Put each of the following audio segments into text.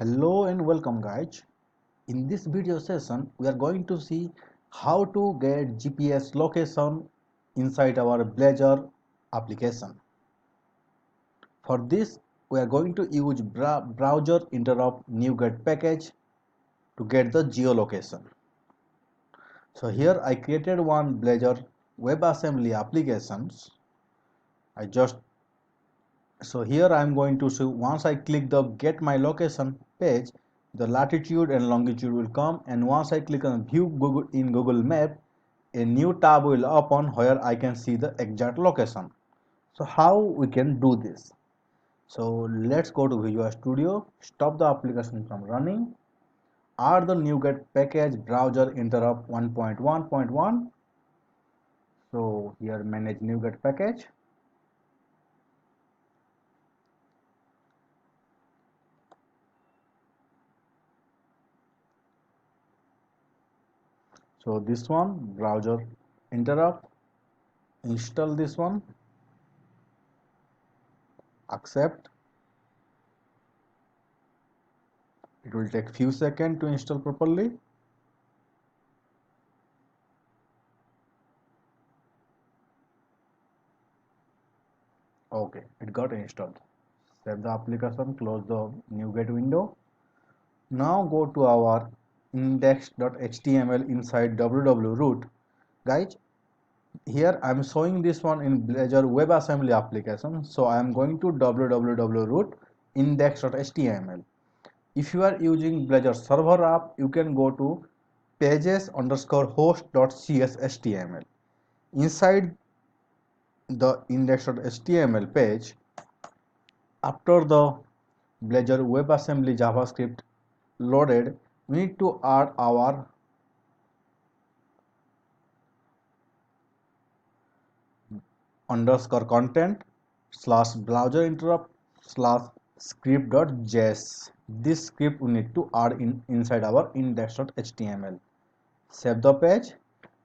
Hello and welcome guys. In this video session we are going to see how to get GPS location inside our Blazor application. For this we are going to use browser interrupt NuGet package to get the geolocation. So here I created one Blazor WebAssembly applications. I just So here I am going to show once I click the get my location page, the latitude and longitude will come, and once I click on view Google in Google Map, a new tab will open where I can see the exact location. So how we can do this? So let's go to Visual Studio, stop the application from running, add the NuGet package browser interrupt 1.1.1. So here manage NuGet package. So this one browser interrupt, install this one, accept. It will take few seconds to install properly. Okay, it got installed. Save the application, close the NuGet window. Now go to our index.html inside www root. Guys, here I am showing this one in Blazor WebAssembly application. So I am going to www root index.html. If you are using Blazor server app, you can go to pages underscore host.cshtml. Inside the index.html page, after the Blazor WebAssembly JavaScript loaded, we need to add our underscore content slash browser interrupt slash script.js. This script we need to add inside our index.html. Save the page.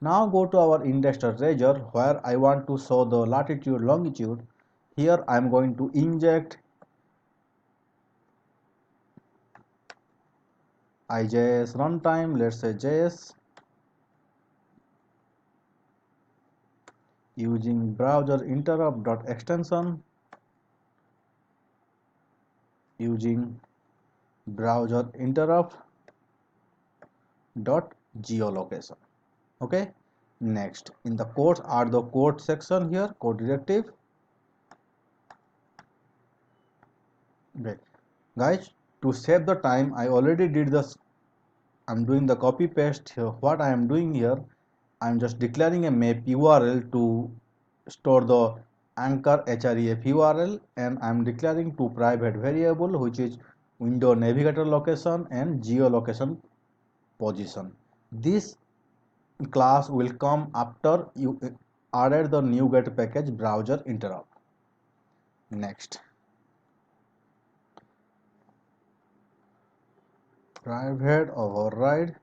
Now go to our index.razor where I want to show the latitude longitude. Here I am going to inject IJS runtime, let's say JS, using browser interrupt.extension, using browser interrupt dot geolocation. Okay, next in the code are the code section here, code directive. Okay, guys, to save the time I already did this. I'm doing the copy paste here. What I am doing here, I'm just declaring a map URL to store the anchor href URL, and I'm declaring two private variable which is window navigator location and geolocation position. This class will come after you added the NuGet package browser interrupt. Next, private override.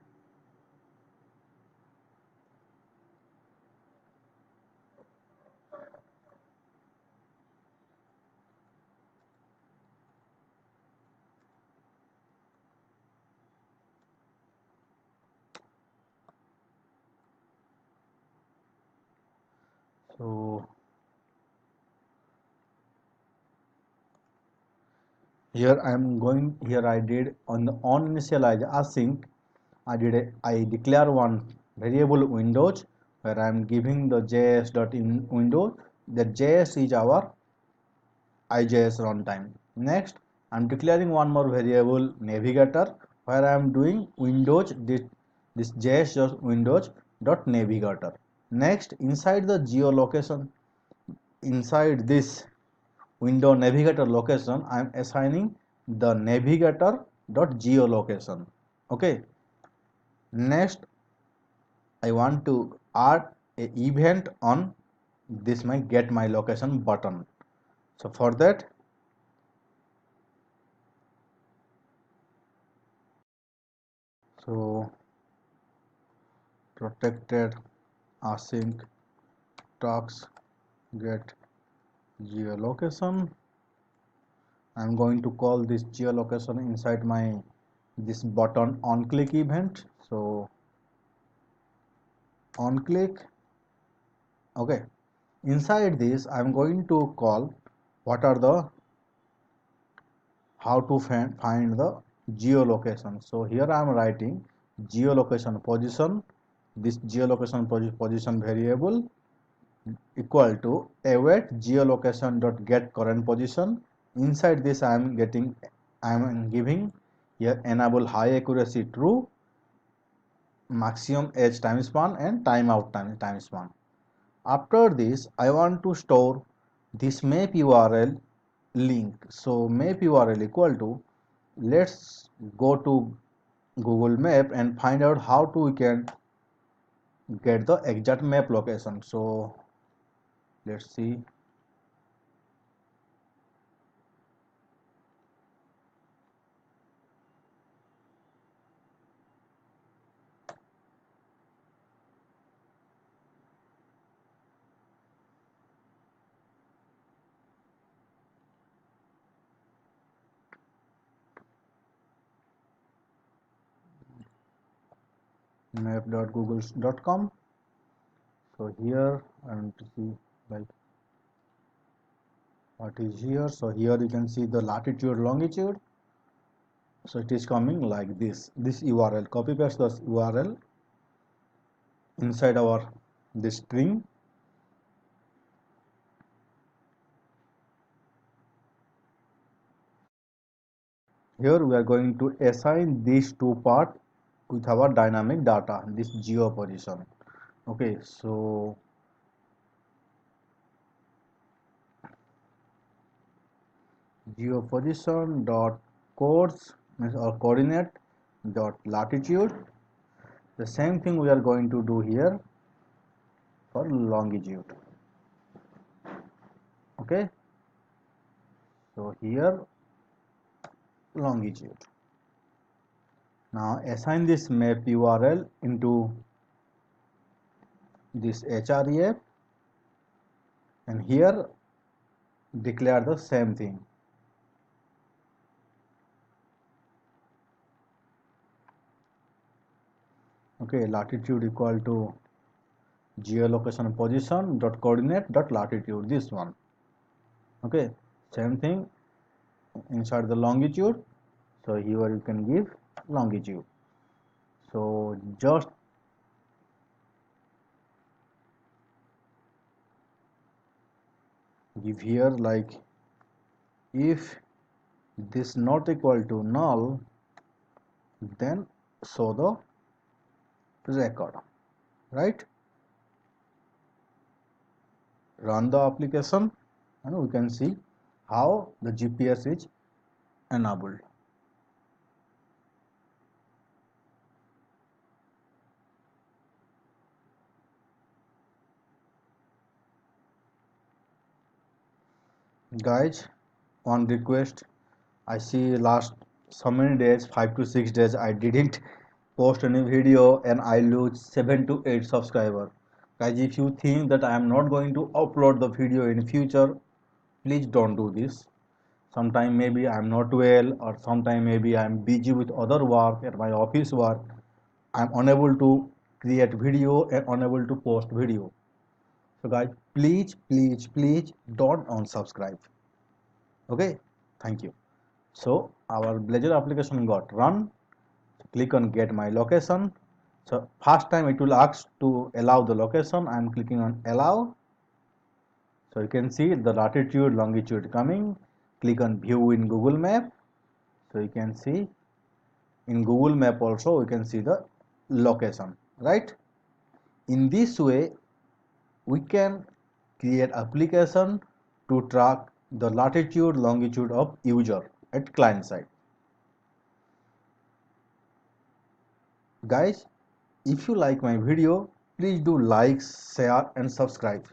So here I did on the on initialize async. I declare one variable windows where I am giving the js dot in windows. The js is our IJS runtime. Next, I am declaring one more variable navigator where I am doing windows this js just windows dot navigator. Next, inside the geolocation, inside this window navigator location, I am assigning the navigator dot geolocation. Okay. Next, I want to add a event on this my get my location button. So for that, so protected async talks get geolocation, I'm going to call this geolocation inside my this button on click event. So on click, okay, inside this I'm going to call what are the how to find the geolocation. So here I am writing geolocation position, this geolocation position variable equal to await geolocation dot get current position. Inside this I am giving here enable high accuracy true, maximum edge time span and timeout time span. After this I want to store this map URL link. So map URL equal to, let's go to Google Map and find out how to we can get the exact map location. So let's see. map.google.com. So here I want to see like what is here. So here you can see the latitude longitude. So it is coming like this URL, copy paste this URL inside our this string. Here we are going to assign these two parts with our dynamic data, this geo position. Okay, so geo position dot codes or coordinate dot latitude. The same thing we are going to do here for longitude. Okay, so here longitude. Now assign this map URL into this href and here declare the same thing. Okay, latitude equal to geolocation position dot coordinate dot latitude, this one. Okay, same thing inside the longitude. So here you can give longitude. So just give here like if this not equal to null, then show the record, right? Run the application and we can see how the GPS is enabled. Guys, on request, I see last so many days, 5 to 6 days, I didn't post any video and I lose 7 to 8 subscribers. Guys, if you think that I am not going to upload the video in future, please don't do this. Sometime maybe I am not well or sometime maybe I am busy with other work at my office work. I am unable to create video and unable to post video. So guys, please don't unsubscribe. Okay, thank you. So our Blazor application got run. Click on get my location. So first time it will ask to allow the location. I am clicking on allow. So you can see the latitude longitude coming. Click on view in Google Map. So you can see in Google Map also we can see the location, right? In this way we can create application to track the latitude longitude of user at client side. Guys, if you like my video, please do like, share and subscribe.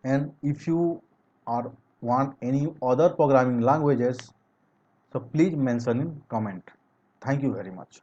And if you are want any other programming languages, so please mention in comment. Thank you very much.